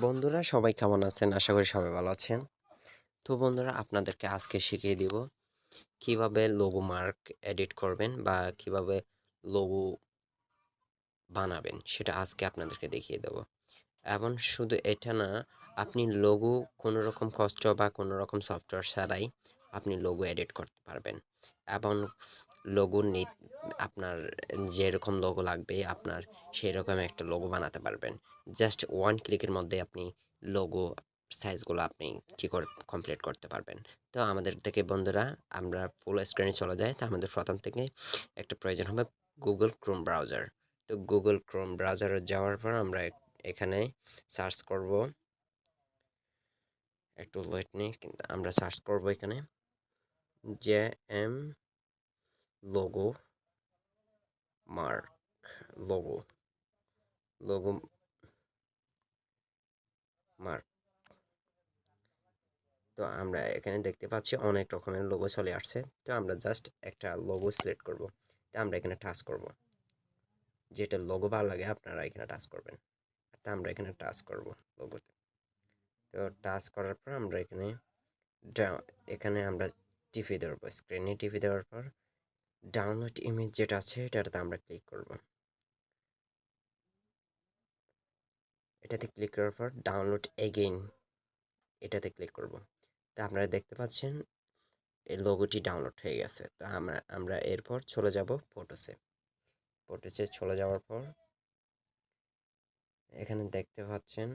বন্ধুরা সবাই কেমন আছেন? আশা করি সবাই ভালো আছেন। তো বন্ধুরা আপনাদেরকে আজকে শিখিয়ে দিব কিভাবে লোগো মার্ক এডিট করবেন বা কিভাবে লোগো বানাবেন সেটা আজকে আপনাদেরকে দেখিয়ে দেব। এবং শুধু এটা না, আপনি লোগো কোনো রকম কষ্ট বা কোনো রকম সফটওয়্যার ছাড়াই আপনি লোগো এডিট করতে পারবেন এবং লোগো আপনার যেরকম লোগো লাগবে আপনার সেই রকম একটা লোগো বানাতে পারবেন। জাস্ট ওয়ান ক্লিকের মধ্যে আপনি লোগো সাইজগুলো আপনি কি করে কমপ্লিট করতে পারবেন। তো আমাদের থেকে বন্ধুরা আমরা ফুল স্ক্রিনে চলে যাই। তো আমাদের প্রথম থেকে একটা প্রয়োজন হবে গুগল ক্রোম ব্রাউজার। তো গুগল ক্রোম ব্রাউজারে যাওয়ার পর আমরা এখানে সার্চ করব, একটু ওয়েট নিই, কিন্তু আমরা সার্চ করব এখানে J M logo mark logo logo mark. তো আমরা এখানে দেখতে পাচ্ছি অনেক রকমের লোগো চলে আসছে। তো আমরা জাস্ট একটা লোগো সিলেক্ট করব। তো আমরা এখানে টাচ করব, যেটা লোগো ভালো লাগে আপনারা এখানে টাচ করবেন। তো আমরা এখানে টাচ করব লোগোতে। তো টাচ করার পর আমরা এখানে আমরা টিপে ধরবো, স্ক্রিনে টিপে দেওয়ার পর ডাউনলোড ইমেজ যেটা আছে এটাতে আমরা ক্লিক করব। এটাতে ক্লিক করার পর ডাউনলোড এগেইন এটাতে ক্লিক করব। তো আপনারা দেখতে পাচ্ছেন এই লোগোটি ডাউনলোড হয়ে গেছে। তো আমরা এরপর চলে যাব ফটোসে চলে যাওয়ার পর এখানে দেখতে পাচ্ছেন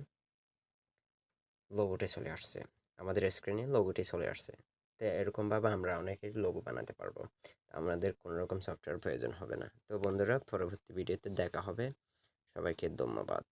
লোগোটি চলে আসছে, আমাদের স্ক্রিনে লোগোটি চলে আসছে। তো এরকমভাবে আমরা অনেকেই লোগো বানাতে পারবো, আমাদের কোনো রকম সফটওয়্যার প্রয়োজন হবে না। তো বন্ধুরা পরবর্তী ভিডিওতে দেখা হবে। সবাইকে ধন্যবাদ।